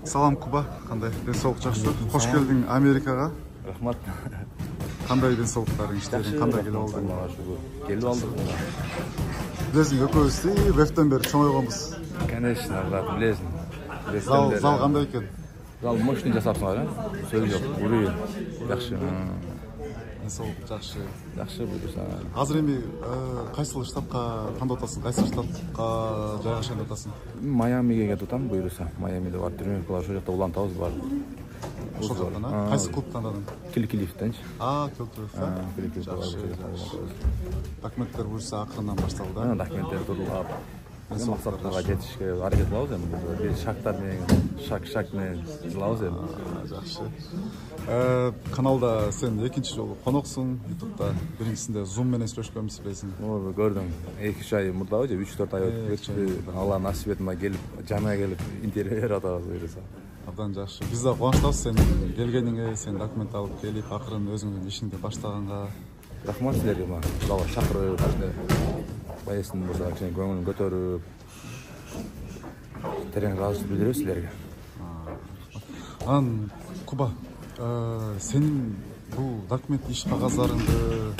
Салам Куба, кандай денсаулык жакшы? Кош келдиң Америкага. Рахмат. Кандай денсаулыктарың, иштериң кандай келип алдың? Келип алдык. Билесиң, экөөбүз вебтен бери чоңойгонбуз. Конечно, брат, билесиң. Зал кандай экен? Зал мощный жасапсыңар, сөз жок, уруй. Жакшы. Денсаулык жакшы. Жакшы буюрса. Азыр эми кайсыл штатка тандап атасың? Кайсыл штатка жайгашкан атасың? Майамиге кетип атам буюрса. Майамиде бар тренировкалар, ошол жакта улантабыз бар. Ошол жактан, кайсы клуб тандадың? Килкилифтенчи. Килкилиф. Документтер буюрса акырындан башталды. Документтер турулап. Максаттарга жетишке аракет кылабыз эми. Бир шактар менен, шак менен жылабыз эми. Жакшы. Каналда сен экинчи жолу коноксуң, YouTube'да. Биринчисинде Zoom менен сүйлөшкөнбүз билесиң. Ооба, көрдүм. 2-3 ай мурдабы же 3-4 ай өтүп, Алла насип этип келип, жана келип интервью берип атабыз буюрса. Абдан жакшы. Биз да кубанычтабыз сен келгениңе, сен документ алып келип, акырын өзүңдүн ишиңди баштаганга. Рахмат силерге, мага чакырып, баясын мурда кичине көңүлүн көтөрүп, терең ыраазычылык билдиребиз силерге. Анан Куба, сенин бул документ иш кагаздарыңды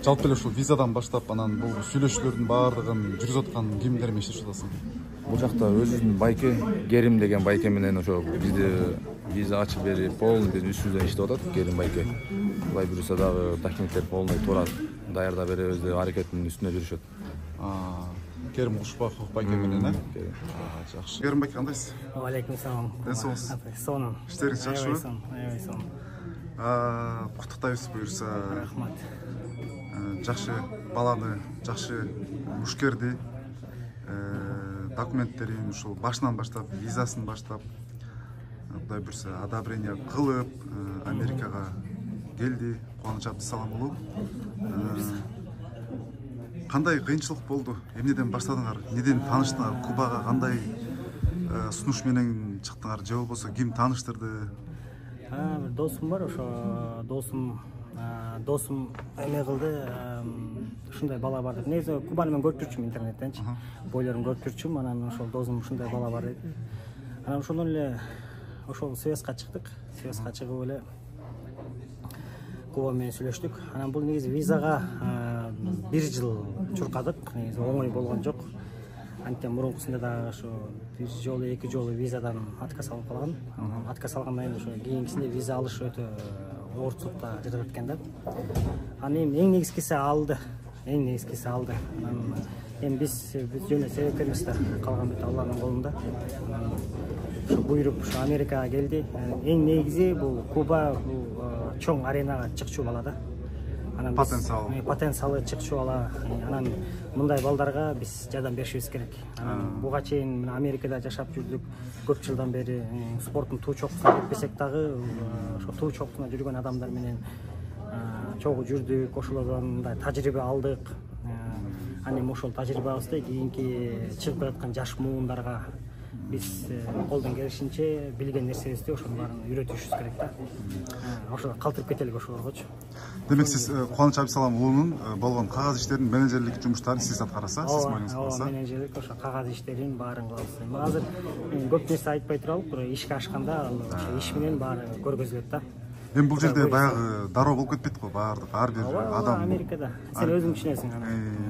жалпы эле ушул визадан баштап, анан бул сүйлөшүүлөрдүн баардыгын жүргүзүп аткан кимдер менен иштешип атасың? Бул жакта өзүбүздүн байке, Керим деген байке менен ошо бизди виза ачып берип, полный биздин үстүбүздөн иштеп атат Керим байке. Булай буюрса дагы документтер полный туура даярдап беребиз деп аракеттин үстүнө жүрүшөт. Керим Кушбаков байке менен, жакшы. Керим байке кандайсыз? Алейкум салам. Денсаулыгыңыз? Сонун. Иштериңиз жакшыбы? Аябай сонун. Куттуктайбыз буюрса. Рахмат. Жакшы баланы, жакшы мушкерди, документтерин ушул башынан баштап, визасын баштап, Кудай буюрса одобрение кылып, Америкага келди. Кубаныч Абдысалам уулу. Кандай кыйынчылык болду? Эмнеден баштадыңар? Неден тааныштыңар? Кубага кандай сунуш менен чыктыңар? Же болбосо ким тааныштырды? Бир досум бар, ошо досум эме кылды, ушундай бала бар деп. Негизи Кубаны мен көрүп жүрчүмүн интернеттенчи. Бойлорун көрүп жүрчүмүн, анан ошол досум ушундай бала бар деди. Анан ошондон эле ошол связга чыктык. Связга чыгып эле Куба менен сүйлөштүк. Анан бул негизи визага 1 жыл чуркадык, негизи оңой болгон жок. Анткени мурункусунда дагы ошо 1 жолу, 2 жолу визадан отказ алып калган. Отказ алгандан кийин ошо кийинкисинде виза алыш өтө оорчулукта жүрөт экен да. Анан эң негизгиси алды. Анан эми биз жөн себепкербиз да, калган бүт Алланын колунда. Ошо буйруп ошо Америкага келди. Эң негизи бул Куба чоң аренага чыкчу бала да. Анан потенциалы чыкчу бала. Анан мындай балдарга биз жардам беришибиз керек. Анан буга чейин Америкада жашап жүрдүк. Көп жылдан бери спорттун туу чокусуна жетпесек дагы, ошо туу чокусуна жүргөн адамдар менен чогуу жүрдүк, ошолордон мындай тажрыйба алдык. Анан ошол тажрыйбабызды кийинки чыгып жаткан жаш муундарга биз колдон келишинче билген нерсебизди ошонун баарын үйрөтүшүбүз керек да. Ошо калтырып кетелик ошолоргочу. Демек сиз Кубаныч Абдысалам уулунун болгон кагаз иштеринин менеджерлик жумуштарын сиз аткарасыз, сиз мойнуңузга аласыз. Менеджерлик ошо кагаз иштерин баарын кылабыз. Азыр көп нерсе айтпай туралык, бирок ишке ашканда ошо иш менен баары көргөзүлөт да. Эми бул жерде баягы дароо болуп кетпейт го, баардык ар бир адам. Америкада сен өзүң түшүнөсүң аны.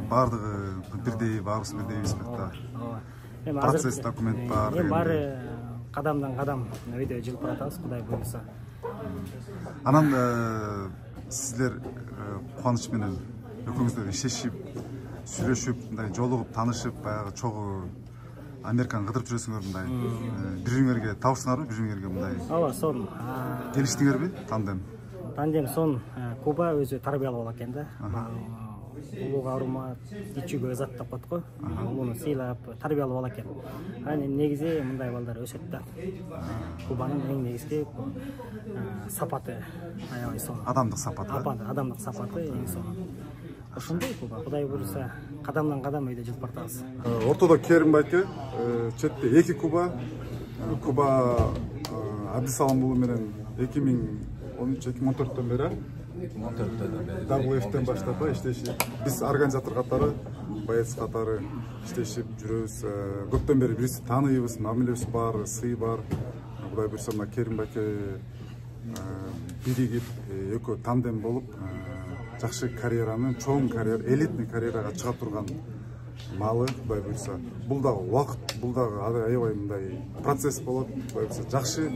Баардыгы бирдей, баарыбыз бирдейбиз да. Процесс, документ бар. Эми баары кадамдан кадам өйдө жылып баратабыз, Кудай буйруса. Анан сиздер Кубаныч менен экөөңүздөр иштешип, сүйлөшүп, мындай жолугуп, таанышып, баягы чогуу Американы кыдырып жүрөсүңөр мындай. Бириңерге табышсыңарбы, бириңерге мындай? Ооба, сон. Келиштиңерби, тандем? Тандем сон. Куба өзү тарбиялуу бала экен да. Улууга урмат, ичүүгө ызат деп коет го. Улууну сыйлап, тарбиялуу бала экен. Анан негизи мындай балдар өсөт да. Кубанын эң негизги сапаты аябай сонун. Адамдык сапаты. Адамдык сапаты эң сонун. Ошондой Куба, Кудай буюрса, кадамдан кадам өйдө жылып баратабыз. Ортодо Керим байке, четте 2 Куба. Куба Абдысалам уулу менен 2013-2014-төн бери WF-тен баштап иштешип, биз организатор катары, боец катары иштешип жүрөбүз. Көптөн бери бирибизди тааныйбыз, мамилебиз бар, сый бар. Кудай буйрса мына Керим байке биригип экөө тандем болуп жакшы карьеранын, чоң карьера, элитный карьерага чыга турган маалы Кудай буйрса. Бул дагы убакыт, бул дагы аябай мындай процесс болот. Кудай буйрса жакшы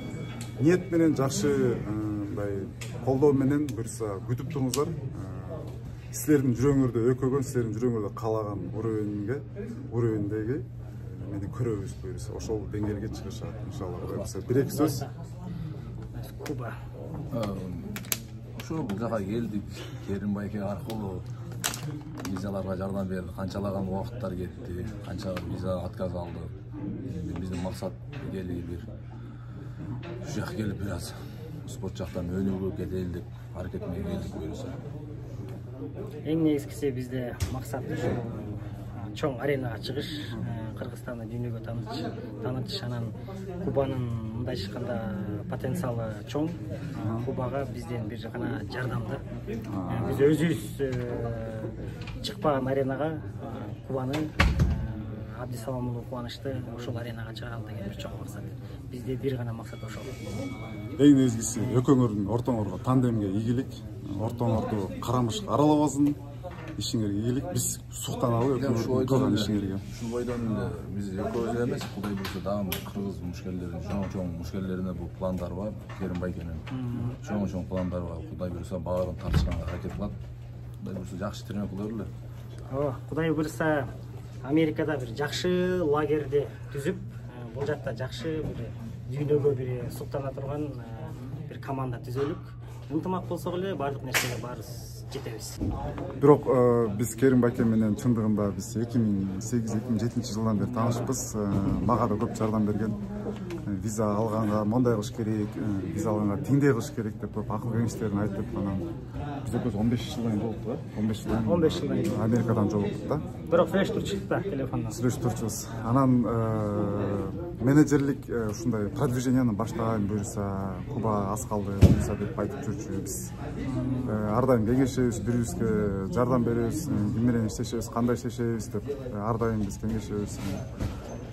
ниет менен, жакшы мындай колдоо менен буйрса күтүп туруңуздар. Силердин жүрөгүңөрдө өкөгөн, силердин жүрөгүңөрдө каалаган уровендеги мени көрөбүз буйрса. Ошол деңгээлге чыгышат иншалла. Кудай буйрса бир-эки сөз. Куба. Ошо бул жака келдик, Керим байке аркылуу визаларга жардам берди. Канчалаган убакыттар кетти, канча виза отказ алды. Эми биздин максат келип бир ушу жака келип бир аз спорт жактан өнүгүп кетели деп аракет менен келдик буюрса. Эң негизгиси бизде максат ушул чоң аренага чыгыш, Кыргызстанды дүйнөгө таанытыш, анан Кубанын мындай айтканда потенциалы чоң. Кубага бизден бир гана жардамды. Биз өзүбүз чыкпаган аренага Кубаны Абдисаламулуу кубанычты ошол аренага чыгаралы деген бир чоң максат. Бизде бир гана максат ошол. Эң негизгиси экөөңөрдүн ортоңорго тандемге ийгилик, ортоңорду карамыш аралабасын, ишиңерге ийгилик. Биз суктаналы экөөңөрдүн кылган ишиңерге. Ушул бойдон эле биз экөөбүз эмес, Кудай буйрса дагы кыргыз мушкелдеринин чоң мушкелдерине бул пландар бар. Керим байкенин чоң пландар бар. Кудай буйрса баарын тартышканга аракет кылат. Кудай буйрса жакшы тренер кылып эле. Кудай буйрса Америкада бир жакшы лагерди түзүп, бул жакта жакшы бир дүйнөгө бир суктана турган бир команда түзөлүк. Ынтымак болсок эле баардык нерсеге баарыбыз жетебиз. Бирок биз Керим байке менен чындыгында биз 2008-2007 жылдан бери таанышпыз. Мага да көп жардам берген. Виза алганга мондай кылыш керек, виза алганга тиңдей кылыш керек деп көп акыл кеңештерин айтып, анан биз экөөбүз 15 жылдан жолуктук да. 15 жылдан Америкадан жолуктук да. Бирок флеш чыкты да телефондон. Флеш турчубуз. Анан менеджерлик ушундай продвиженияны баштаган буюрса Куба аз калды буюрса деп айтып жүрчү. Биз ар дайым кеңешебиз, бирибизге жардам беребиз, ким менен иштешебиз, кандай иштешебиз деп ар дайым биз кеңешебиз.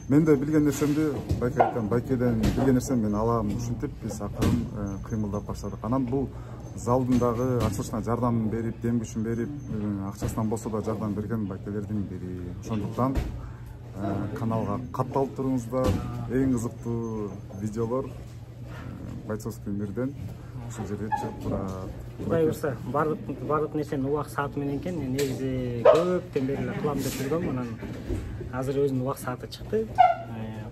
Мен де билген нерсемди байке айткан, байкеден билген нерсемди мен алам ушинтип биз акырын кыймылдап баштадык. Анан бул залдын дагы ачылышына жардам берип, дем күчүн берип, акчасынан болсо да жардам берген байкелердин бири. Ошондуктан каналга катталып туруңуздар. Эң кызыктуу видеолор бойцовский мирден ушул жерде чыгып турат. Кудай буйрса баардык нерсени убак сааты менен экен. Негизи көптөн бери эле кылам деп жүргөм. Анан азыр өзүнүн убак сааты чыкты.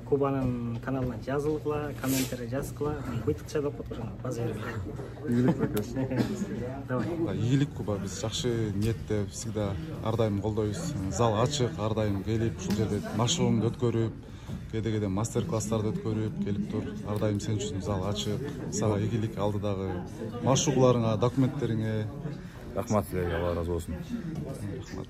Кубанын каналына жазылгыла, комментарий жазгыла, быйтыкча деп коет, база бергиле. Ийгилик байке. Давай. Ийгилик Куба, биз жакшы ниетте всегда ар дайым колдойбуз. Зал ачык, ар дайым келип, ушул жерде машыгууңду өткөрүп, кээде мастер-класстарды өткөрүп келип тур. Ар дайым сен үчүн зал ачык. Сага ийгилик, алдыдагы машыгууларыңа, документтериңе. Рахмат силерге, Алла ыраазы болсун. Рахмат.